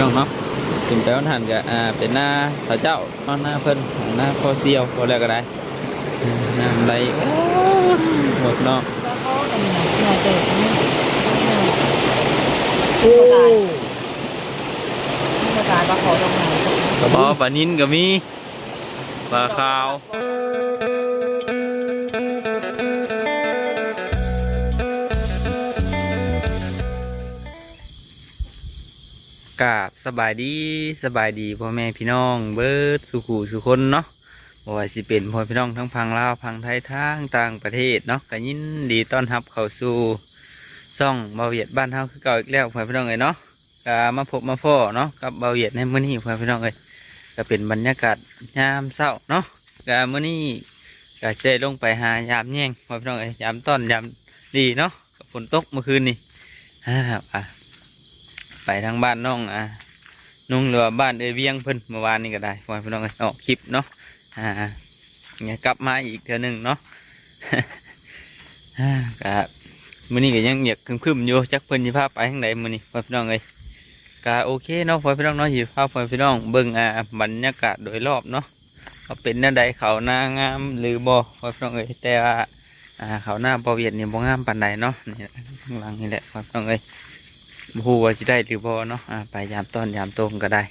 น้องเนาะถึงแต่วันหันก็เป็นหน้าเขาเจ้าหน้าเพิ่นหน้าพ่อเสียวพอแล้วก็ได้น้ำไหลโอ้หมดเนาะโอ้ปลาปลาขอตรงไหนกระบอกปลานิ้นก็มีปลาขาวกราบสบายดีพ่อแม่พี่น้องเบิดสุขุสุคนเนาะบ่ว่าสิเป็นพ่อพี่น้องทั้งพังลาวพังไทยทั้งต่างประเทศเนาะก็ยินดีต้อนรับเข้าสู่ช่องเบาเหยียดบ้านเฮาคือเก่าอีกแล้วพ่อพี่น้องเอ้ยเนาะก็มาพบมาพ้อเนาะกับเบาเหยียดในมื้อนี้พ่อพี่น้องเอ้ยก็เป็นบรรยากาศยามเช้าเนาะก็มื้อนี้ก็จะลงไปหายามแย่งพ่อพี่น้องเอ้ยยามต้อนยามดีเนาะฝนตกเมื่อคืนนี้ไปทางบ้านน้องนุ่งเรือบ้านเวียงเพิ่นเมื่อวานนี้ก็ได้พ่อพี่น้องออกคลิปเนาะเนี่ยกลับมาอีกเทื่อนึงเนาะก็มื้อนี้ก็ยังเหยียกคึมๆอยู่จักเพิ่นสิพาไปทางใดมื้อนี้พ่อพี่น้องเอ้ยก็โอเคเนาะพ่อพี่น้องเนาะสิพาพ่อพี่น้องเบิ่งบรรยากาศโดยรอบเนาะว่าเป็นแนวใดเขาหน้างามหรือบ่พ่อพี่น้องเอ้ยแต่ว่าเขาหน้าบ่เวียดนี่บ่งามปานใดเนาะนี่ข้างหลังนี่แหละพ่อพี่น้องเอ้ยผู้ว่าจะได้หรือบ่เนาะไปยามต้อนยามโตมก็ได้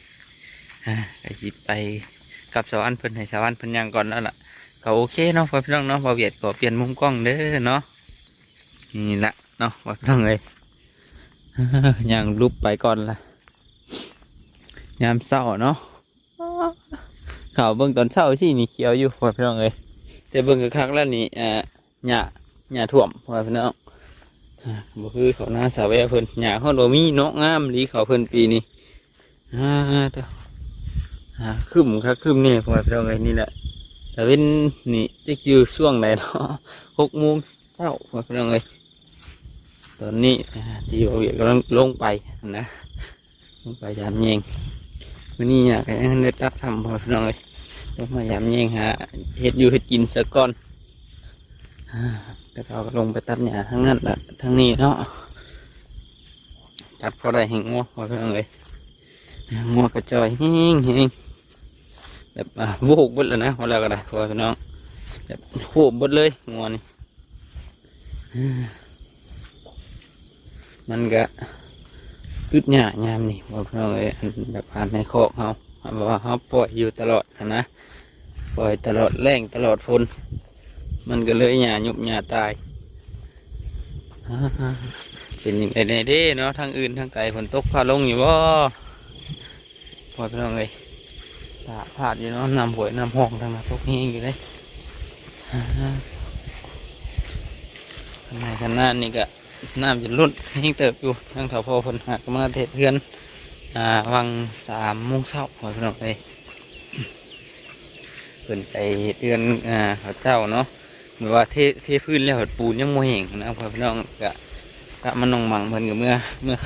ก็หยิบไปกับสาวอันเพิ่นให้สาวอันเพิ่นยังก่อนแล้วล่ะก็โอเคเนาะพ่อพี่น้องเนาะบ่เวียดก็เปลี่ยนมุมกล้องเด้อเนาะนี่ละเนาะพ่อพี่น้องเลยยังรูปไปก่อนละยามเช้าเนาะเขาเบิ่งตอนเช้าสินี่เขียวอยู่พ่อพี่น้องเลยแต่เบิ่งกระคักแล้วนี่หญ้าท่วมพ่อพี่น้องบ่คือเขาหน้าสาวแวเพิ่นหญ้าเขาโดมีเนาะงามลีเขาเพิ่นปีนี้คึมครับคึมนี่พ่อพี่น้องเลยนี่แหละแต่เป็นนี่จะอยู่ช่วงไหนเนาะ6 โมงเช้าพ่อพี่น้องเลยตอนนี้ที่บ่เวียดกำลังลงไปนะลงไปยามแยงวันนี้อยากให้ได้ตัดทำพ่อพี่น้องเลยต้องมายามแยงหาเฮ็ดอยู่เฮ็ดกินสักก่อนแต่เราก็ลงไปตัดหญ้าทั้งนั้นแหละทั้งนี้เนาะตัดพอได้แห่งงัวพอเพียงเลยงัวกระจอยแห้งแบบโวกบดเลยนะพอแล้วก็ได้พอพี่น้องแบบโวกบดเลยงัวนี่มันก็อึดหญ้ายามนี่พอพี่น้องเลยแบบผ่านในคอกเขาบอกว่าเขาปล่อยอยู่ตลอดนะปล่อยตลอดแรงตลอดฝนมันก็เลยหญ้ายุบหญ้าตายเป็นอย่างไรเด้เนาะทางอื่นทางไกลฝนตกพาลงอยู่บ่พอพี่น้องเลยพาดอยู่เนาะน้ำหวยน้ำห้องทางนั้นตกแห้งอยู่เลยขนาดนี้ก็น้ำจะลุ่นแห้งเติบอยู่ทางแถวพ่อคนหักมาเทศเพื่อนวัง3 โมงเช้าพอพี่น้องเลยเพิ่นไปเดือนเขาเจ้าเนาะหรือว่าเทพื้นแล้วปูนยังโมเห็นนะพอพี่น้องก็มันนองหมังเพิ่นกับเมื่อ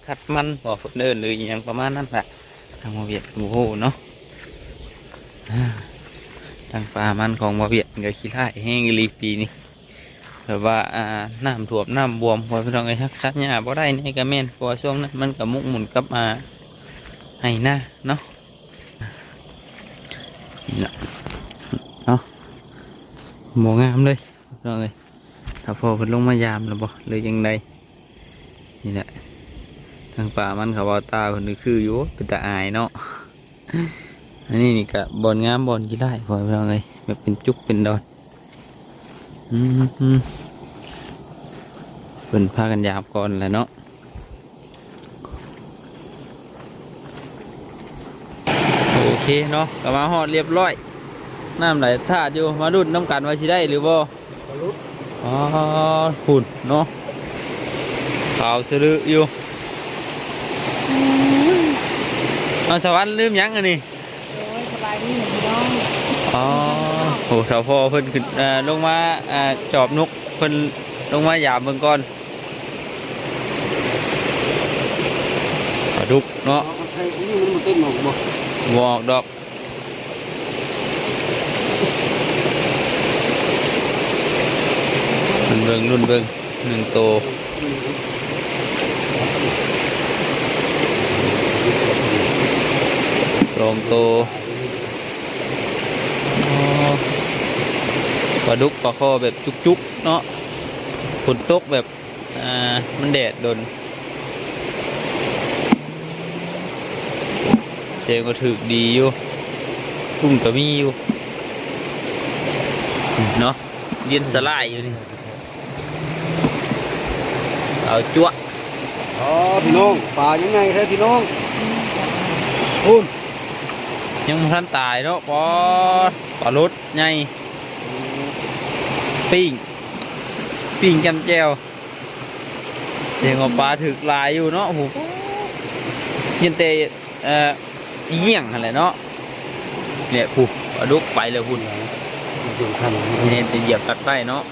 คัดมันบ่อฝนเดินหรืออย่างประมาณนั้นแหละทางมาเวียดโอ้โหเนาะทางป่ามันของมาเวียดก็ขี้ไล่แห้งรีปีนี่แบบว่าน้ำท่วมน้ำบวมพอพี่น้องไอ้ฮักซัดหญ้าบ่ได้นี่ก็แม่นพอช่วงนั้นมันก็มุกหมุนกลับมาให้หน้าเนาะเนาะโมงามเลยพี่น้องเลยถ้าพอเพิ่นลงมายามแล้วบ่เลยยังไงนี่แหละทางป่ามันเขาว่าตาคนนี้คืออยู่เป็นตาอายเนาะอันนี้นี่ก็บอนงามบอนกี่ไร่พอเราไงแบบเป็นจุกเป็นดอนเป็นพากันยามก่อนแหละเนาะโอเคเนาะก็มาฮอดเรียบร้อยน้ำไหลท่าอยู่มาดุดน้ำกันว่าสิได้หรือบ่อ๋อหุ่นเนาะขาวสะดืออยู่สวรรค์ลืมยังอันนี้สบายดีพี่น้องอ๋อโหสาวพ่อเพิ่นขึ้นลงมาจอบนกเพิ่นลงมาหยาบเบิ่งก่อนปลาดุกเนาะบอกดอกรุ่นเบิ่ง1 โต 2ตัวอ๋อปลาดุกปลาคอแบบจุกๆเนาะฝนตกแบบมันแดดโดนเจก็ถึกดีอยู่กุ้งก็มีอยู่เนาะเย็นสลายอยู่นี่เอาจั่ว อ๋อพี่น้องปลายังไงแท้พี่น้องคุณ ยังบ่ทันตายเนาะปลารสใหญ่ปิ้งจำแจวเสียงของปลาถึกลายอยู่เนาะโอ้โหยินเตอีเงี้ยงอะไรเนาะเนี่ยผูปลาดุกไปเลยพุ่น ถึงขั้น นี่จะเหยียบตัดไปเนาะ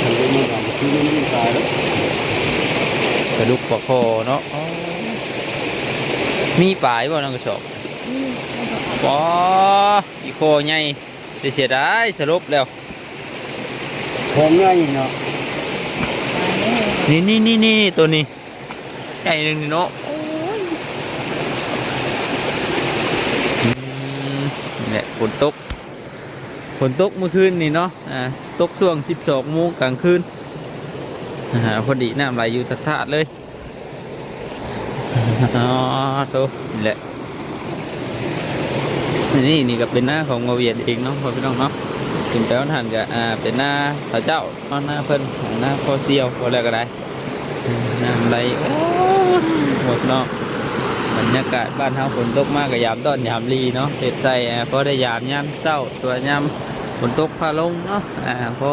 มันเลยมันแบบคือมันไม่ตายแล้ว ปลาดุกปลาคอเนาะอ๋อมีปลายบ่น้องกระสอบปออีโคใหญ่แต่เสียดายสลบแล้ว ของง่ายเนาะ นี่ตัวนี้ใหญ่หนึ่งนี่เนาะนี่แหละฝนตกเมื่อคืนนี่เนาะตกช่วง 12 โมงกลางคืนพอดีน้ำไหลอยู่ถาดเลยอ๋อตัวนี่แหละนี่ก็เป็นหน้าของมาเวียนเองเนาะพ่อพี่น้องเนาะถึงแป้วหันก็เป็นหน้าพระเจ้าหน้าเพิ่นหน้าพ่อเซียวพอแล้วก็ได้น้ำไหลโอ้หมดเนาะบรรยากาศบ้านเฮาฝนตกมากกับยามต้นยามรีเนาะเห็ดใส่พอได้ยามย่ำเศร้าตัวยำฝนตกพาลงเนาะพอ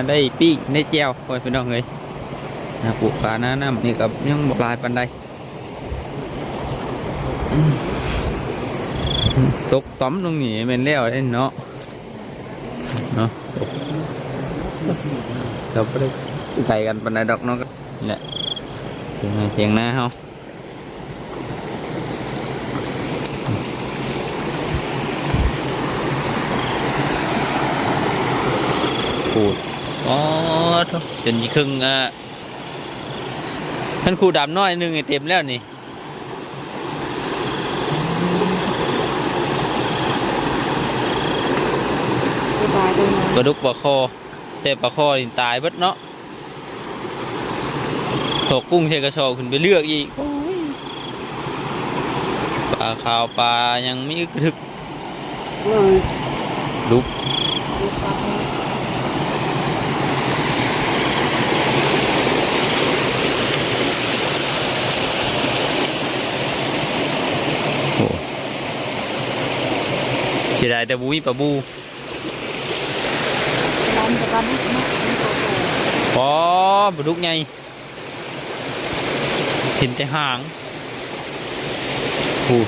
ได้ปีกได้แจ่วพ่อพี่น้องเลยปลูกปลาหน้าน้ำนี่กับยังบกลายปันใดตกต้อมตรงนี้เป็นแล้วเนาะเราก็ได้ไก่กันปันใดดอกเนาะนี่แหละเสียงหน้าเฮาปูดอ๋อจนยี่ครึ่งท่านครูดำน้อยนึงเต็มแล้วนี่ปลาดุกปลาคอแต่ปลาคอตายเบิดเนาะถกกุ้งเทกระชอขึ้นไปเลือกอีกปลาขาวปลายังไม่อึกทึกดุกเสียดายแต่บุ้ยปลาบูปลาดุกไงเห็นแต่หางโอ้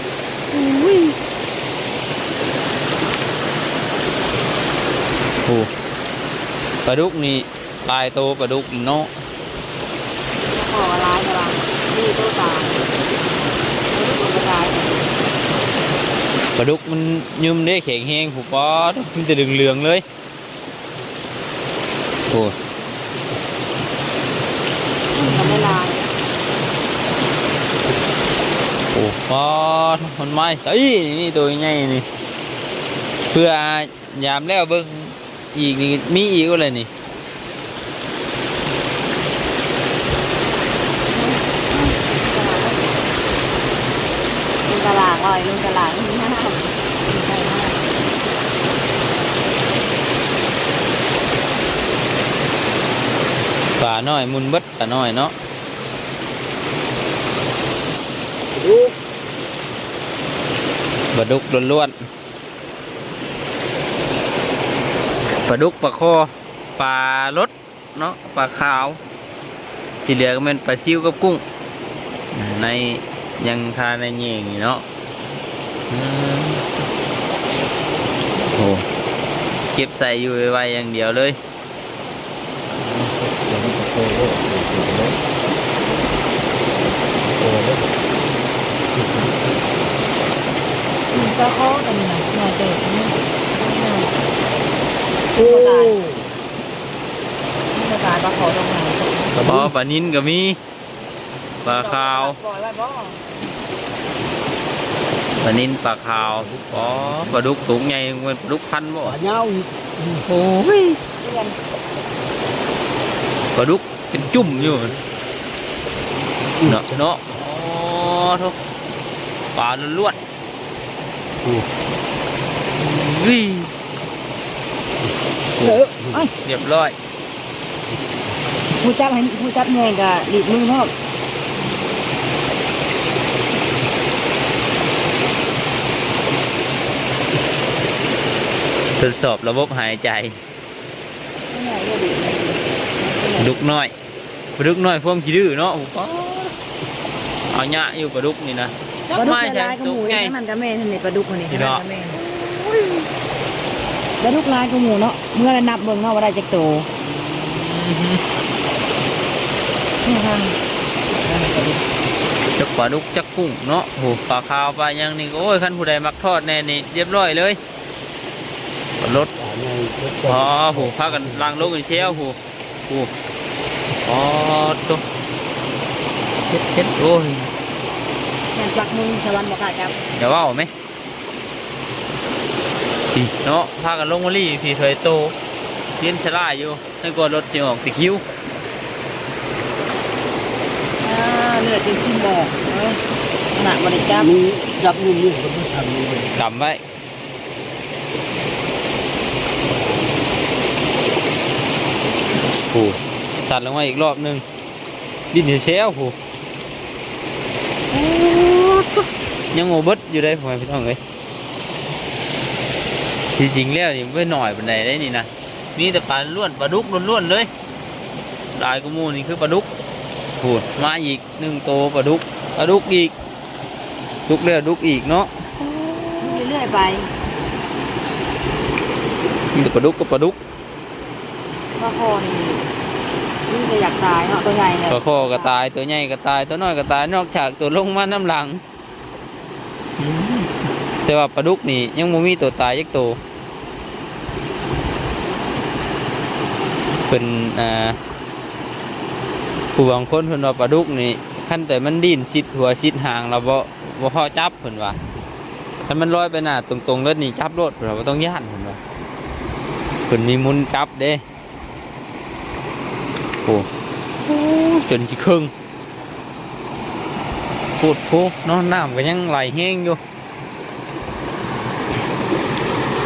โหปลาดุกนี่ตายโตปลาดุกเนาะ ขอลายกระลังดีตัวตาตัวตาย ปลาดุกมันยืมได้แข็งแห้งผูกปอมันจะเหลืองๆเลยโอ้ทำไม่ลาย โอ้ปอมันไม่ใช่นี่ตัวใหญ่นี่เพื่อยามแล้วเบิ่งอีกนี่มีอีกอะไรนี่ลุงตลาดลอยลุงตลาดนี่ห้าปลาน้อยมุนเบิดปลาน้อยเนาะปลาดุกล้วนๆปลาดุกปลาคอปลารสเนาะปลาขาวที่เหลือก็เป็นปลาซิวกับกุ้งในยังทาในเงี้ยงเนาะโอ้เก็บใส่อยู่ไว้อย่างเดียวเลยลุงตะโคกันหน่อยเด็กนี่ตายปลาขอตรงไหน ปลานินก็มี ปลาขาว ปล่อยไว้บ่ ปลานินปลาขาวอ๋อปลาดุกสูงใหญ่เหมือนปลาดุกพันธุ์บ่ ปลาเน่าอีก โอ้ย เรียน ปลาดุกเป็นจุ่มอยู่เนาะเนาะอ๋อทุกปลาล้วนๆวิ่ง เอ้ย เรียบร้อย ผู้จับให้ผู้จับแง่ก็หลีกมือพร้อม ทดสอบระบบหายใจ ไม่ไหนก็ดี ปลาดุกน้อยปลาดุกน้อยพวกขี้ดื้อเนาะโอ้โหเอาหยะอยู่ปลาดุกนี่นะ ปลาดุก ไม่ ลายก็ห ดุก มู ไง นั่นก็แม่นั่นนี่ปลาดุกคนนี้ พี่น้อง ก็แม่ปลาดุกลายก็หมูเนาะเมื่อไรนับเบิ่งเนาะว่าได้จักโตนี่ค่ะ จักปลาดุกจักกุ้งเนาะโอ้โหปลาขาวปลายังนี่โอ้ยขั้นผู้ใดมักทอดแน่นี่เรียบร้อยเลยรถ ปลาใหญ่ อ๋อโหพากันล้างโลกอีกเชี่ยวโหโหอ๋อตัวเช็ดโอ้ย แม่นปักมือสวรรค์บ่กล้าจับ เดี๋ยวว่าเอาไหมพี่เนาะพากันลงมาลี่พี่ถอยโตเลี้ยนชะล่าอยู่ให้กดรถจะออกติคิ้ว เลือดเป็นชิ้นบอกขนาดบ่ได้จับ มีจับนุ่มนี่ก็ต้องทำนี่เลย กำไว้โหสั่นลงมาอีกรอบหนึงดิ้นเชี่ยวโหยังโมเบิดอยู่ได้ผมพี่น้องเลยจริงๆแล้วนี่ไม่หน่อยปานใดได้นี่นะมีแต่ปลาล้วนปลาดุกล้วนๆเลยลายกระมูนี่คือปลาดุกโหมาอีกหนึ่งโตปลาดุกอีกดุกเรื่อยดุกอีกเนาะ เรื่อยๆไป มีแต่ปลาดุกกับปลาดุก มาคอนี่นี่จะอยากตายเนาะตัวใหญ่เลย ปลาคอกระตายตัวใหญ่กระตายตัวน้อยกระตายนอกจากตัวลงมาน้ำหลังแต่ว่าปลาดุกนี่ยังไม่มีตัวตายยักตัวเป็นผู้บางคนเพิ่นว่าปลาดุกนี่ขั้นแต่มันดิ้นชิดหัวชิดหางเราบ่พอจับเพิ่นว่าถ้ามันลอยไปหน้าตรงๆแล้วนี่จับรถเราบ่ต้องย่านเพิ่นว่าเพิ่นมีมุนจับเด้โอ้จนสิครึ่งพูดพูเนาะน้ำก็ยังไหลแห้งอยู่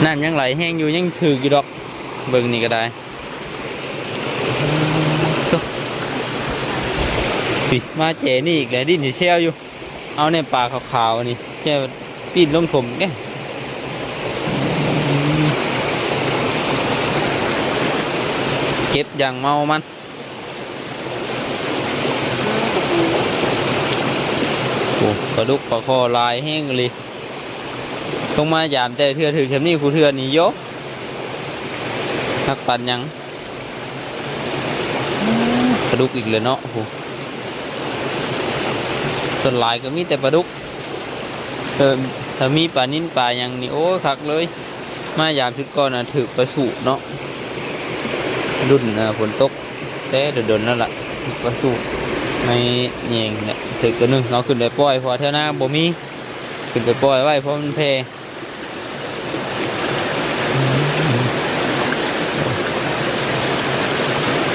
น้ำยังไหลแห้งอยู่ยังถืออยู่ดอกเบิ่งนี่ก็ได้ปิดมาเจนี่อีกเลยดิ้นอยู่เชี่ยวอยู่เอาในปลาขาวๆนี่แค่ปีนลงถมแกเก็บอย่างเมามันโอ้ปลาดุกปลาคอลายแห้งเลยต้องมายามแต่เถื่อถือแค่นี้คูเถื่อนี่โยทักปันยังปลาดุกอีกเลยเนาะโอ้ส่วนลายก็มีแต่ปลาดุกถ้ามีปลานิ่นปลายังนี่โอ้คักเลยมายามชุดก่อนถือปลาสูเนาะรุ่นฝนตกแต่เดินนั่นแหละปลาสูในแยงเนี่ยถือตัวนึงเราขึ้นไปปล่อยพอเท่าหน้าบ่มีขึ้นไปปล่อยไว้เพราะมันแพ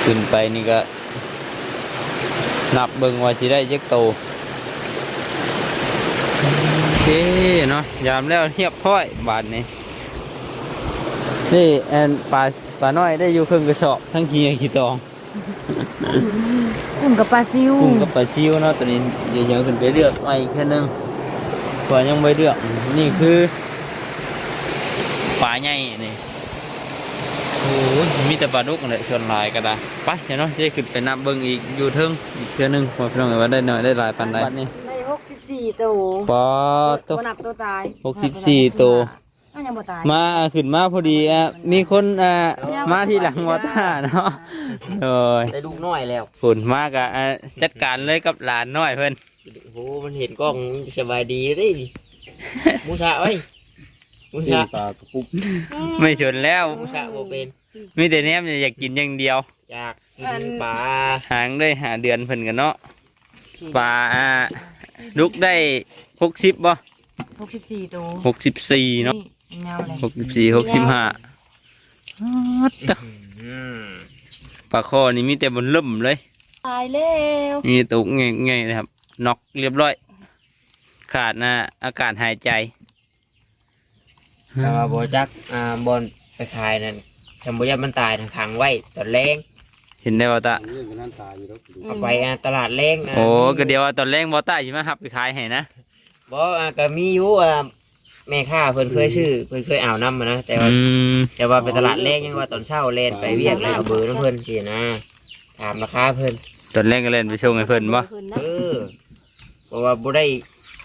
ขึ้นไปนี่ก็นับเบิ่งว่าจะได้เจ็กโตโอเคเนาะยามแล้วเรียบร้อยบาทนี้นี่แอนปลาน้อยได้อยู่ครึ่งกระสอบทั้งขี้ขี้ตอง กุ้งกับปลาซิว กุ้งกับปลาชิวเนาะตอนนี้เดี๋ยวขึ้นไปเลือกมาอีกแค่นึงกว่ายังไม่เลือกนี่คือปลาใหญ่นี่โอ้ยมีแต่ปลาดุกเลยส่วนลายก็ได้ไปเดี๋ยวเนาะจะขึ้นไปนับเบิ่งอีกอยู่เทิงอีกแค่นึงพอพี่น้องเอ๋ยว่าได้หน่อยได้หลายปันได้นี่ ได้64ตัว ปอตัว บ่นับตัวตาย 64ตัว อันยังบ่ตาย มาขึ้นมาพอดีมีคนมาที่หลังวอต้าเนาะโอ้ย ได้ลูกน้อยแล้ว ฝุ่นมากอะจัดการเลยกับหลานน้อยเพิ่น โอ้โหมันเห็นกล้องสบายดีเลย มูชาไว้ยมู ตี ชา ปลากระปุก ไม่ชนแล้ว มูชาบ่เป็น มีแต่เนี้ยอยากกินอย่างเดียว อยากกินปลา หางได้หาเดือนเพิ่นกันเนาะ ปลาดุกได้60บ่ 64ตัว 64เนาะ เงาเลย 65ปลาคอนี่มีแต่บนล่มเลย ตายแล้ว มีตุกง่ายๆนะครับน็อกเรียบร้อย ขาดอากาศหายใจ แต่ว่าบ่จักบอลไปขายนั่นจำบ่ยันมันตายทางขังไว้ตอนแรง เห็นได้บ่ตา เรื่องกันนั่นตายอยู่แล้ว เอาไปตลาดแรง โอ้ก็เดียวว่าตอนแรกบ่ตาสิมาหับไปขายให้นะ บ่ก็มีอยู่แม่ค้าเพิ่นเคยซื้อเพิ่นเคยเอานำมานะแต่ว่า แต่ว่าไปตลาดแรงยังว่าตอนเช้าแล่นไปเวียกแล้วก็เบอร์น้ำเพิ่นสินะถามราคาเพิ่น ตอนแรกก็เล่นไปชงให้เพิ่นบ่ เออเพราะว่าบ่ได้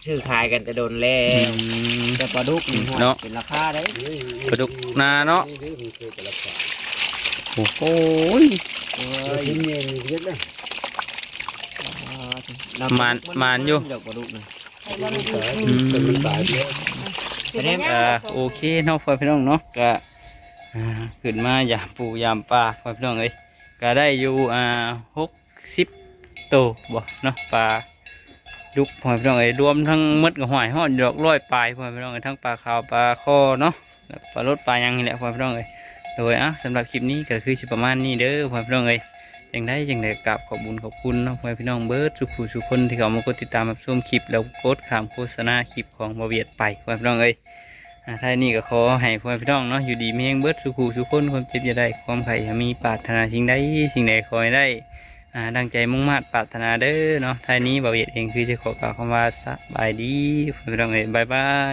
ซื้อขายกันจะโดนแล้ว แต่ปลาดุกนี่ เนาะ เป็นราคาได้ ปลาดุกนาเนาะ นี่มันเคยแต่ละปลา โอ้โห เอ้ เอ้ ย ยนี่มีเยอะเลย มานอยู่ ดอกปลาดุกนะ ไอ้บอลมัน แต่มันตายเยอะ โอเคเนาะพ่อพี่น้องเนาะก็ขึ้นมายามปูยามปลาพ่อพี่น้องเอ้ยก็ได้อยู่60ตัวบ่เนาะปลาดุกพ่อพี่น้องเอ้ยรวมทั้งหมดก็หอยฮอดดอก100ปลายพ่อพี่น้องเอ้ยทั้งปลาขาวปลาคอเนาะแล้วปลารสปลายังนี่แหละพ่อพี่น้องเอ้ยโดยสำหรับคลิปนี้ก็คือสิประมาณนี้เด้อพ่อพี่น้องเอ้ยจังได้กราบขอบคุณเนาะพ่อพี่น้องเบิร์ดทุกผู้ทุกคนที่เขามากดติดตามรับชมคลิปแล้วกดข้ามโฆษณาคลิปของบ่เวียดไปพ่อพี่น้องเอ้ยท้ายนี้ก็ขอให้พ่อพี่น้องเนาะอยู่ดีมีแรงเบิร์ดทุกผู้ทุกคนความเจ็บอย่าได้ความไข่มีปรารถนาสิ่งใดขอให้ได้ดังใจมุ่งมั่นปรารถนาเด้อเนาะท้ายนี้บ่เวียดเองคือจะขอกล่าวคำว่าสบายดีพ่อพี่น้องเอ้ยบ๊ายบาย